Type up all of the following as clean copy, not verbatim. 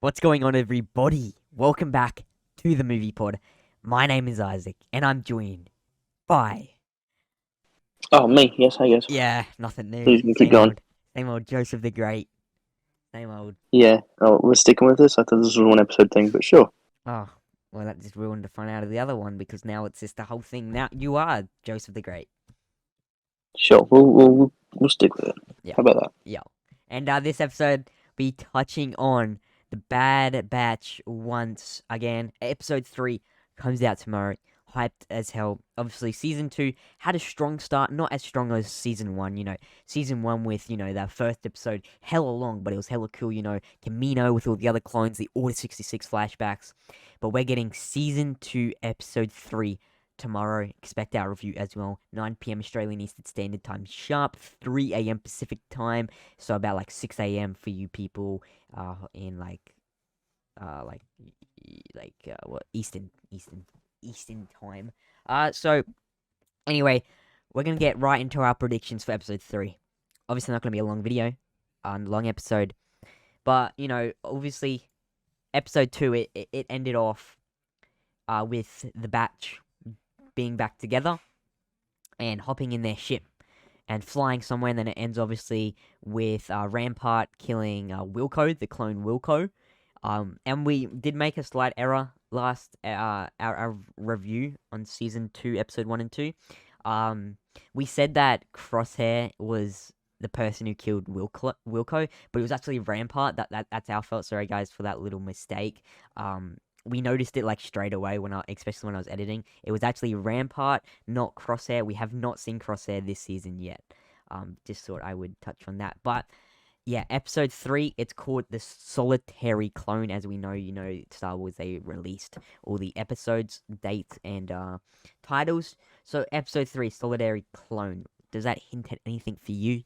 What's going on, everybody? Welcome back to the Movie Pod. My name is Isaac, and I'm joined by Oh, me? Yes, I guess. nothing new, Please keep going. same old Joseph the Great, same old. Yeah. Oh, we're sticking with this. I thought this was one episode thing, but sure. Oh, well, that just ruined the fun out of the other one because now it's just the whole thing. Now you are Joseph the Great. Sure. We'll stick with it. Yeah, How about that? yeah. And this episode be touching on the Bad Batch once again. Episode 3 comes out tomorrow. Hyped as hell. Obviously, season 2 had a strong start, not as strong as season 1. Season 1 with, that first episode, hella long, but it was hella cool. Camino with all the other clones, the Order 66 flashbacks. But we're getting season 2, episode 3 tomorrow. Expect our review as well. 9 p.m. Australian Eastern Standard Time sharp, 3 a.m. Pacific Time. So about like 6 a.m. for you people in what Eastern time. So anyway, we're gonna get right into our predictions for episode 3. Obviously not gonna be a long video, long episode, but obviously episode 2 it ended off with the batch being back together and hopping in their ship and flying somewhere, and then it ends obviously with Rampart killing Wilco, the clone Wilco. And we did make a slight error last our review on season 2, episode 1 and 2. We said that Crosshair was the person who killed Wilco, but it was actually Rampart. That's our fault. Sorry guys for that little mistake. We noticed it like straight away especially when I was editing. It was actually Rampart, not Crosshair. We have not seen Crosshair this season yet. Just thought I would touch on that. But yeah, episode 3, it's called The Solitary Clone. As we know, Star Wars, they released all the episodes, dates, and titles. So episode 3, Solitary Clone. Does that hint at anything for you?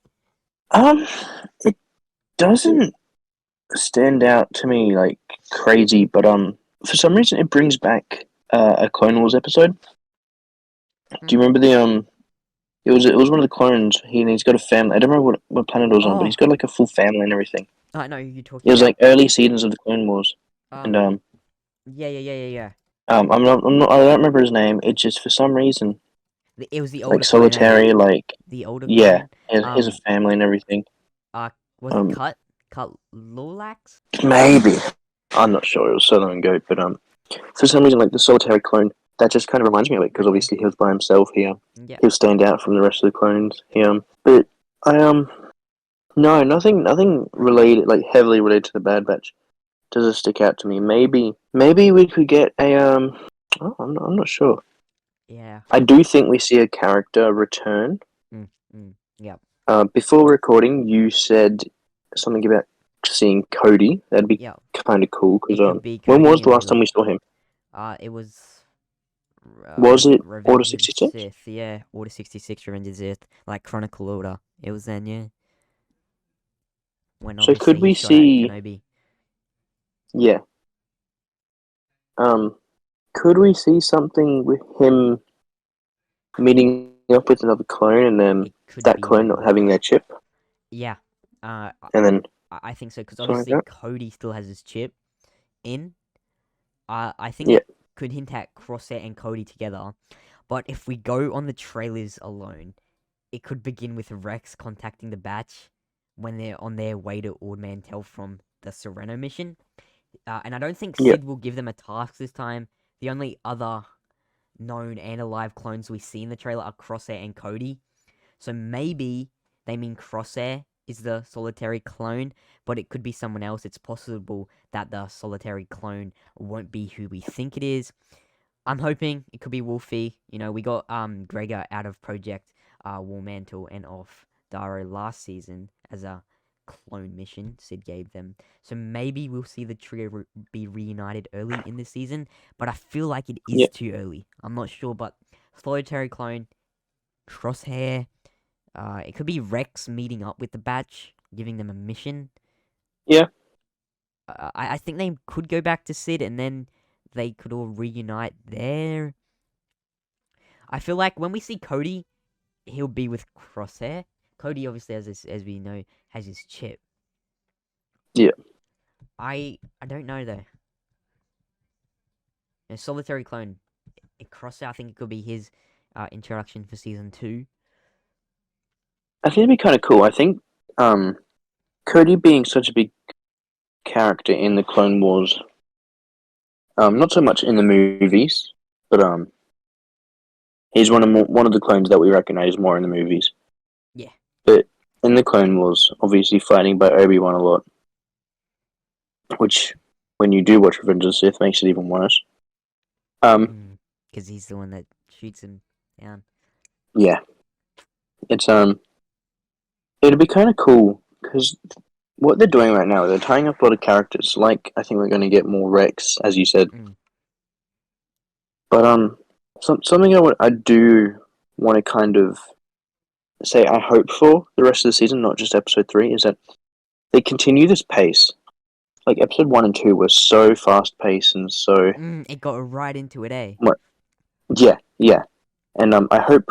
It doesn't stand out to me like crazy, but for some reason it brings back a Clone Wars episode. Do you remember the? It was one of the clones. He's got a family. I don't remember what planet it was on, but he's got like a full family and everything. I know who you're It talking was about. like early seasons of the Clone Wars, and Yeah. I'm not. I don't remember his name. It's just for some reason It was the like older clone, solitary, like the older yeah, clone. he has a family and everything. Was it Um, Cut Lolax? maybe I'm not sure. It was so long ago, but for some reason, like the solitary clone, that just kind of reminds me of it because obviously he was by himself here. Yeah. He'll stand out from the rest of the clones. But I no, nothing related, like heavily related to the Bad Batch. Does it stick out to me? Maybe we could get a Oh, I'm not sure. Yeah. I do think we see a character return. Yeah. Before recording, you said something about seeing Cody. That'd be Yeah. kind of cool because It could be when Cody was the and last time Willie. we saw him? It was Was it Order Revenge of the 66? Sith. Yeah, Order 66, Revenge of the Sith, like Chronicle Order. It was then, yeah, when So obviously could he we shot at see? Kenobi. Yeah. Um, could we see something with him meeting up with another clone and then It could that be clone not Willie. having their chip, Yeah. Uh, and then I think so because something like obviously that? Cody still has his chip in. I think Yeah. it could hint at Crosshair and Cody together. But if we go on the trailers alone, it could begin with Rex contacting the Batch when they're on their way to Ord Mantell from the Sereno mission. And I don't think Yeah. Sid will give them a task this time. The only other known and alive clones we see in the trailer are Crosshair and Cody. So maybe they mean Crosshair is the solitary clone, but it could be someone else. It's possible that the solitary clone won't be who we think it is. I'm hoping it could be Wolfie. We got Gregor out of Project Warmantle and off Daro last season as a clone mission Sid gave them. So maybe we'll see the trio be reunited early in the season, but I feel like it Yeah. is too early. I'm not sure, but solitary clone, Crosshair. It could be Rex meeting up with the Batch, giving them a mission. Yeah. I think they could go back to Sid and then they could all reunite there. I feel like when we see Cody, he'll be with Crosshair. Cody obviously has this, as we know, has his chip. Yeah. I don't know though. Solitary Clone. Crosser, I think it could be his introduction for season 2. I think it'd be kind of cool. I think Cody being such a big character in the Clone Wars, not so much in the movies, but he's one of the clones that we recognize more in the movies. Yeah. But in the Clone Wars, obviously fighting by Obi-Wan a lot, which when you do watch Revenge of the Sith makes it even worse. Because he's the one that shoots him down. Yeah, it's it'd be kind of cool because what they're doing right now, they're tying up a lot of characters. Like I think we're going to get more Rex, as you said. But something I do want to kind of say I hope for the rest of the season, not just episode 3, is that they continue this pace. Like episode 1 and 2 were so fast paced and so It got right into it, eh? yeah. And I hope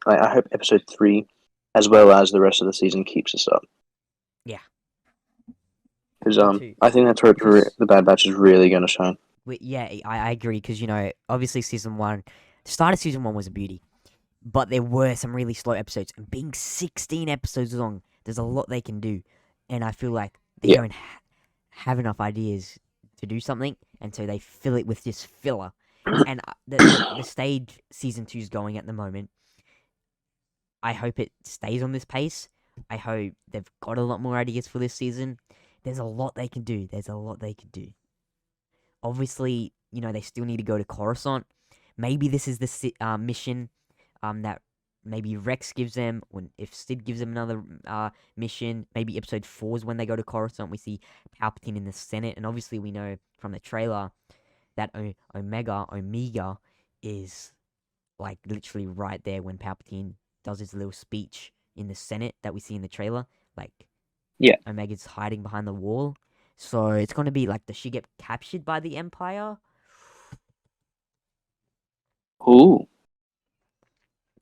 I hope episode 3, as well as the rest of the season, keeps us up. Yeah. Because Me too. I think that's where the Bad Batch is really going to shine. Yeah, I agree. Because obviously season 1, the start of season 1 was a beauty, but there were some really slow episodes. And being 16 episodes long, there's a lot they can do, and I feel like they don't have enough ideas to do something, and so they fill it with just filler. And the stage season 2 is going at the moment. I hope it stays on this pace. I hope they've got a lot more ideas for this season. There's a lot they can do. Obviously, they still need to go to Coruscant. Maybe this is the mission that maybe Rex gives them, or if Sid gives them another mission. Maybe episode 4 is when they go to Coruscant. We see Palpatine in the Senate, and obviously we know from the trailer that Omega is like literally right there when Palpatine does his little speech in the Senate that we see in the trailer. Like, Omega's hiding behind the wall. So it's gonna be like, does she get captured by the Empire? Ooh.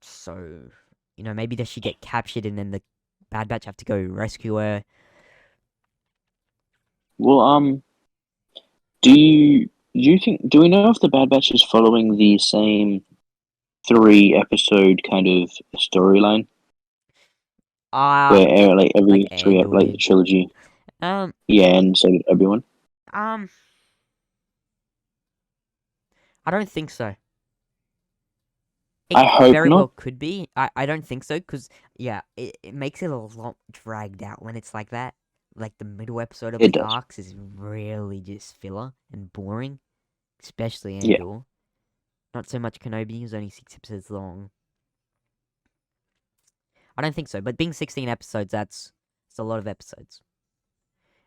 So, maybe does she get captured and then the Bad Batch have to go rescue her? Well, do you think? Do we know if the Bad Batch is following the same 3-episode kind of storyline? Where like every like 3 Andor like the did. trilogy. Um, Yeah, and so did Obi-Wan. I don't think so. It I hope very not. well could be. I don't think so, because, yeah, it makes it a lot dragged out when it's like that. Like, the middle episode of It the does. arcs is really just filler and boring. Especially Yeah. Andor. Not so much Kenobi, who's only 6 episodes long. I don't think so, but being 16 episodes, it's a lot of episodes.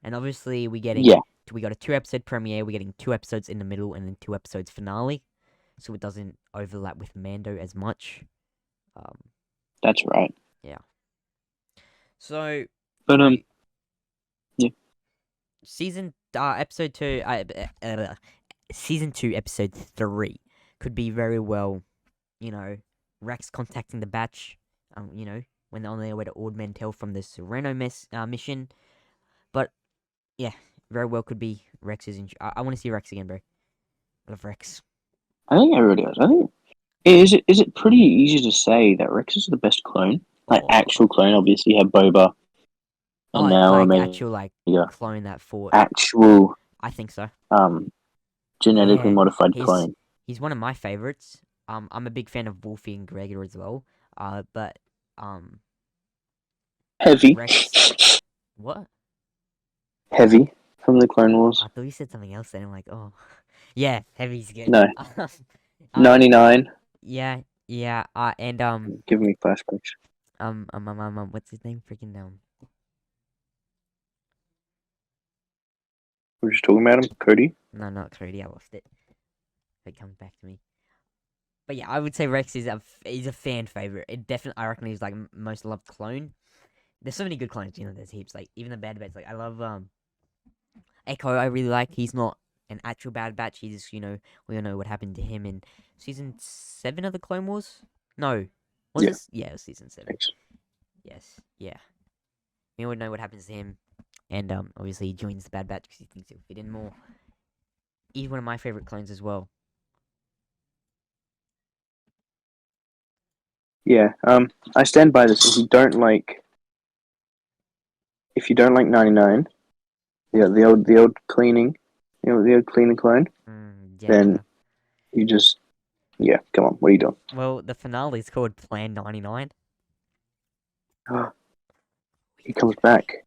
And obviously, we got a 2-episode premiere, we're getting 2 episodes in the middle, and then 2 episodes finale. So it doesn't overlap with Mando as much. That's right. Yeah. So, But yeah. Episode 2, season 2, episode 3 could be very well, Rex contacting the Batch, when they're on their way to Ord Mantell from the Sereno mission. But, yeah, very well could be Rex's. I want to see Rex again, bro. I love Rex. I think everybody does. I think is it pretty easy to say that Rex is the best clone? Like actual clone, obviously you have Boba, and now like Omega. actual clone that fought. Actual I think so. genetically modified he's, clone. He's one of my favorites. I'm a big fan of Wolfie and Gregor as well. But Heavy. Rex. What? Heavy from the Clone Wars. I thought you said something else. Then I'm like, oh, yeah, Heavy's good. No. 99. Yeah. And Give me flashbacks. what's his name? Freaking We're just talking about him, Cody. No, not Cody. I lost it. It comes back to me. But yeah, I would say Rex is a fan favorite. It definitely, I reckon he's like most loved clone. There's so many good clones, there's heaps. Like, even the Bad Batch, like, I love Echo. I really like. He's not an actual Bad Batch. He's we all know what happened to him in season 7 of the Clone Wars. No, was it? Yeah, it was season 7. Thanks. Yes, yeah. We all know what happens to him. and obviously he joins the Bad Batch because he thinks he'll fit in more. He's one of my favorite clones as well. Yeah. I stand by this. If you don't like 99, the old cleaning, the old cleaner clone, Yeah. then you just come on, what are you doing? Well, the finale is called Plan 99. He comes back.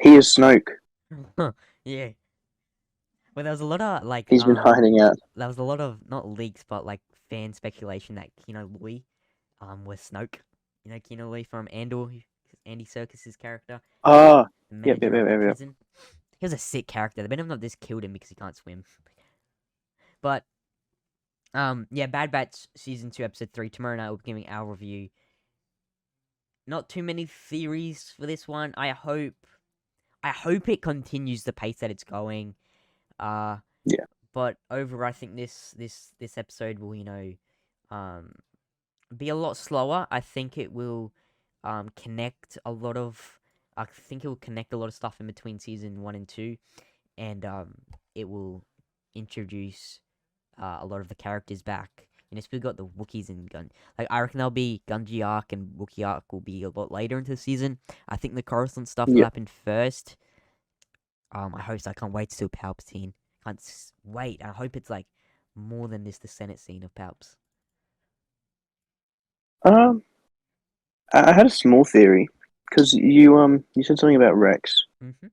He is Snoke. Yeah. Well, there was a lot of He's been hiding out. there was a lot of not leaks but like fan speculation that Keanu Louis was Snoke. You know Keanu Louis from Andor, Andy Serkis's character, Ah, the yep, yep, manager yep, of the yep, yep. prison. He was a sick character. They better not just killed him because he can't swim. But yeah, Bad Batch season 2 episode 3. Tomorrow night we'll be giving our review. Not too many theories for this one. I hope it continues the pace that it's going. Yeah. But over, I think this episode will be a lot slower. I think it will connect a lot of. I think it will connect a lot of stuff in between season 1 and 2, and it will introduce a lot of the characters back. You know, so we got the Wookiees and Gun. Like, I reckon there'll be Gunji arc and Wookiee arc will be a lot later into the season. I think the Coruscant stuff will Yep. happen first. I hope so. I can't wait to see Palpatine. Can't wait. I hope it's like more than this the Senate scene of Palps. Um, I had a small theory because you said something about Rex. Mm-hmm.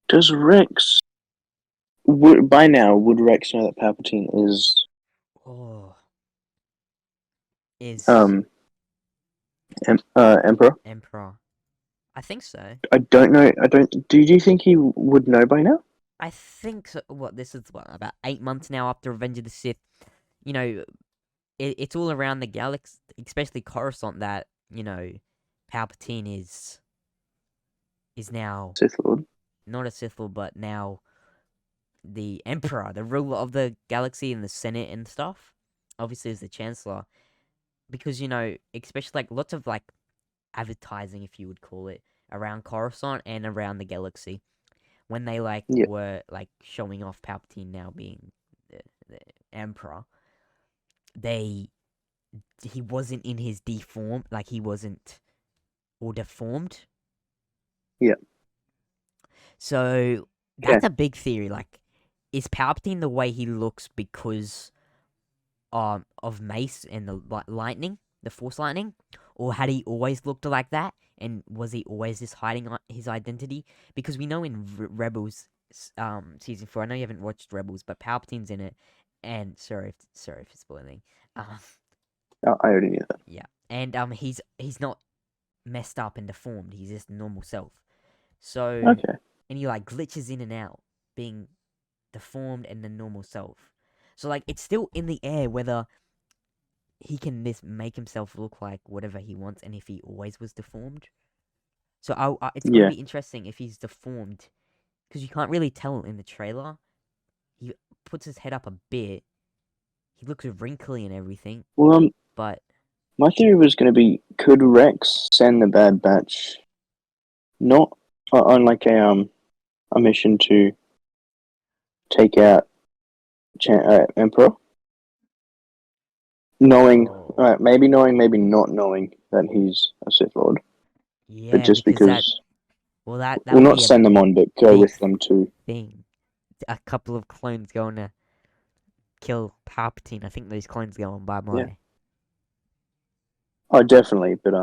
Does Rex by now would Rex know that Palpatine is Oh, is Emperor? Emperor? I think so. I don't know. I don't. Do you think he would know by now? I think so. What, this is about 8 months now after Revenge of the Sith. You know, it's all around the galaxy, especially Coruscant, that Palpatine is now Sith Lord. not a Sith Lord, but now the Emperor, the ruler of the galaxy and the Senate and stuff. Obviously, as the Chancellor, because especially like lots of like advertising, if you would call it, around Coruscant and around the galaxy, when they Yeah. were showing off Palpatine now being the Emperor, he wasn't in his deform, like he wasn't or deformed. Yeah. So Okay. that's a big theory. Like, is Palpatine the way he looks because of Mace and the lightning, the Force lightning, or had he always looked like that? And was he always just hiding his identity? Because we know in Rebels, season 4. I know you haven't watched Rebels, but Palpatine's in it. And sorry for spoiling. Oh, I already knew that. Yeah, and he's not messed up and deformed. He's just normal self. So, Okay. and he like glitches in and out, being deformed and the normal self. So like it's still in the air whether he can make himself look like whatever he wants, and if he always was deformed. So it's going to Yeah. be interesting if he's deformed, because you can't really tell in the trailer. He puts his head up a bit. He looks wrinkly and everything, Well, but my theory was going to be: could Rex send the Bad Batch not on like a mission to take out Emperor, knowing, oh, maybe knowing, maybe not knowing that he's a Sith Lord, but yeah, just because because, that well, would not be a send them on, but go big with them to. thing. A couple of clones going to kill Palpatine. I think those clones go on bye Yeah. bye. Oh, definitely, but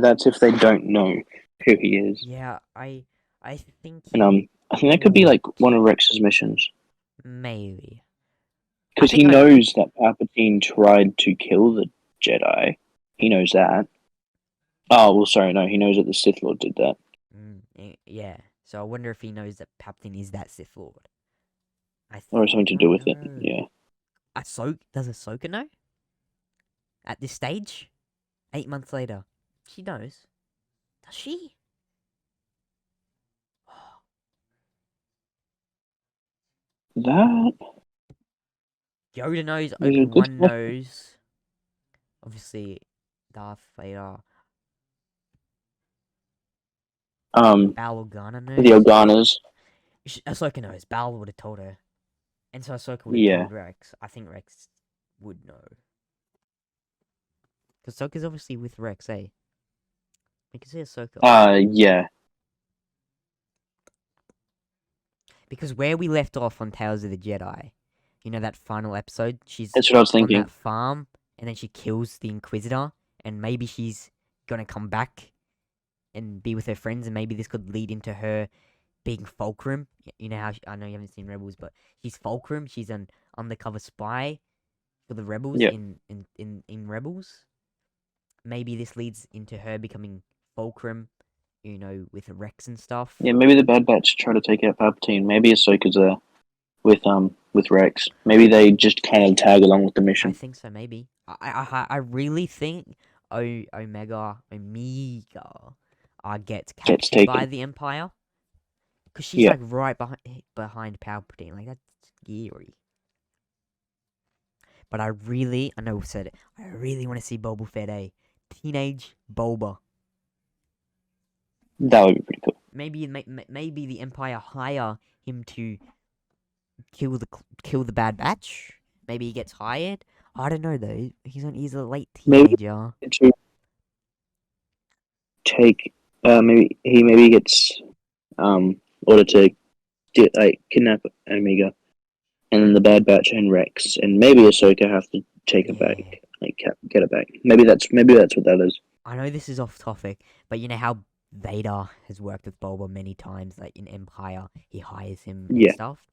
that's if they don't know who he is, Yeah, I think and he I think that could be would, like one of Rex's missions. maybe. I Because he think knows that Palpatine tried to kill the Jedi. He knows that. Oh, well, sorry, no, he knows that the Sith Lord did that. yeah. So I wonder if he knows that Palpatine is that Sith Lord. Or something I to do don't with it, know. yeah. Does Ahsoka know? At this stage? 8 months later. She knows. Does she? That Yoda knows, is a good Obi-Wan question. knows. Obviously, Darth Vader. Bail Organa the knows. Organas. Ahsoka knows. Bail would have told her. And so Ahsoka would have Yeah. told Rex. I think Rex would know. Because Ahsoka's obviously with Rex, eh? We can see Ahsoka. Yeah. Because where we left off on Tales of the Jedi, you know that final episode? She's That's what I was on thinking. that farm, and then she kills the Inquisitor, and maybe she's gonna come back and be with her friends, and maybe this could lead into her being Fulcrum. You know how I know you haven't seen Rebels, but she's Fulcrum. She's an undercover spy for the Rebels Yeah. in Rebels. Maybe this leads into her becoming Fulcrum, you know, with Rex and stuff. Yeah, maybe the Bad Batch try to take out Palpatine. Maybe Ahsoka's there with Rex. Maybe they just kind of tag along with the I mission. think so, maybe. I really think Omega gets Gets captured by taken. the Empire. Because she's Yeah. like right behind Palpatine. Like, that's scary. But I know we said it, I really want to see Boba Fett, teenage Boba. That would be pretty cool. Maybe the Empire hire him to kill the Bad Batch. Maybe he gets hired. I don't know though. He's a late Maybe teenager. to take maybe gets ordered to kidnap Omega, and then the Bad Batch and Rex, and maybe Ahsoka have to take it back, Yeah. get it back. Maybe that's what that is. I know this is off topic, but you know how Vader has worked with Boba many times, like in Empire, he hires him and Yeah. stuff.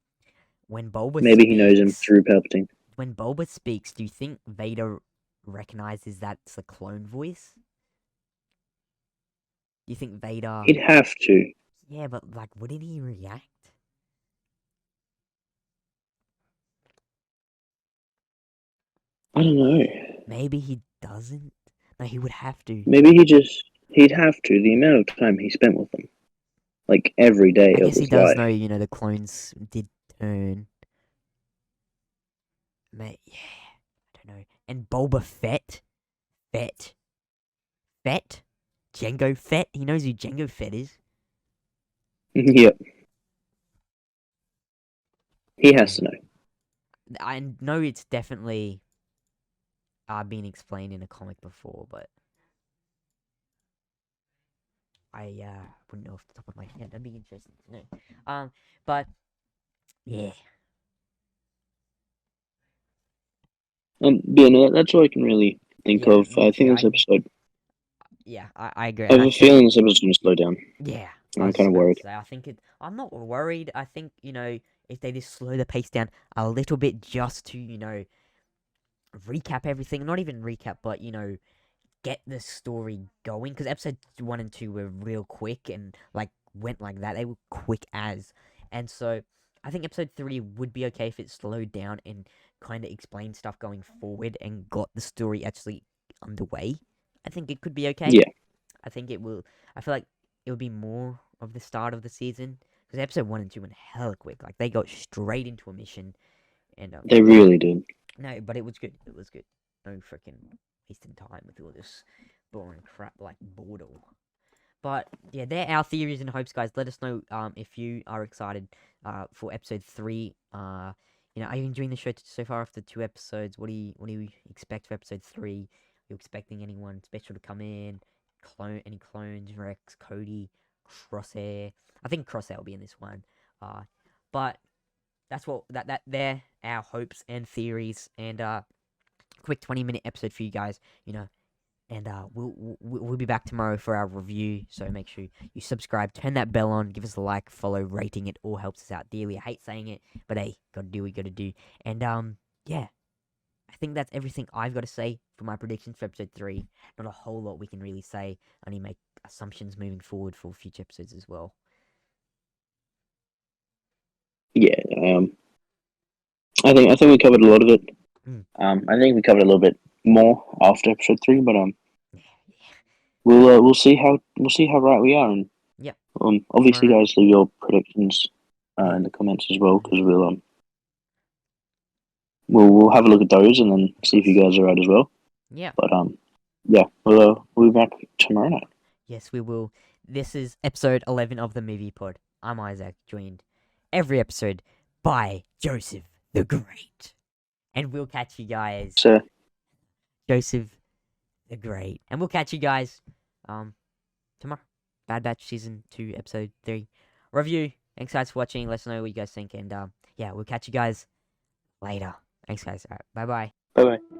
When Boba Maybe he knows him speaks, through Palpatine. when Boba speaks, do you think Vader recognizes that's a clone voice? Do you think Vader? He'd have to. Yeah, but like, wouldn't he react? I don't know. Maybe he doesn't. No, he would have to. Maybe he'd have to. The amount of time he spent with them, like every day I of guess he his does life. know. You know, the clones did turn. Mate, yeah, I don't know. And Boba Fett, Jango Fett. He knows who Jango Fett is. Yep. He has to know. I know it's definitely been explained in a comic before, but I wouldn't know off the top of my head. That'd be interesting to know. But yeah, Yeah, no, that's all I can really think yeah, of. me I too. think this episode. I agree. I And have I a think feeling this episode's going to slow down. yeah, And I I'm was just kind of about to worried. say. I think it. I'm not worried. I think if they just slow the pace down a little bit, just to recap everything. Not even recap, but get the story going, because episode 1 and 2 were real quick and like went like that. They were quick and so I think episode 3 would be okay if it slowed down and kind of explained stuff going forward and got the story actually underway. I think it could be okay. Yeah. I think it will. I feel like it would be more of the start of the season, because episode 1 and 2 went hella quick. Like, they got straight into a mission, and They really did. no, but it was good. It was good. No freaking wasting time with all this boring crap like Bordeaux. But yeah, they're our theories and hopes, guys. Let us know if you are excited for episode 3. Are you enjoying the show so far after 2 episodes? What do you expect for episode 3? Are you expecting anyone special to come in? Any clones? Rex, Cody, Crosshair. I think Crosshair will be in this one. But that's what they're our hopes and theories, and quick 20-minute episode for you guys. And we'll be back tomorrow for our review. So make sure you subscribe, turn that bell on, give us a like, follow, rating. It all helps us out dearly. I hate saying it, but hey, gotta do what we gotta do. And yeah, I think that's everything I've got to say for my predictions for episode 3. Not a whole lot we can really say. Only make assumptions moving forward for future episodes as well. Yeah. I think we covered a lot of it. Mm. I think we covered a little bit more after episode 3, but Yeah. we'll see how right we are, and Yeah. obviously, Tomorrow. guys, leave your predictions in the comments as well, because we'll have a look at those and then see if you guys are right as well. Yeah. But yeah, we'll be back tomorrow night. Yes, we will. This is episode 11 of the Movie Pod. I'm Isaac, joined every episode by Joseph the Great. And we'll catch you guys. So, Joseph the Great. And we'll catch you guys tomorrow. Bad Batch Season 2, Episode 3. Review. Thanks guys for watching. Let us know what you guys think. And yeah, we'll catch you guys later. Thanks guys. Alright, bye-bye. bye bye.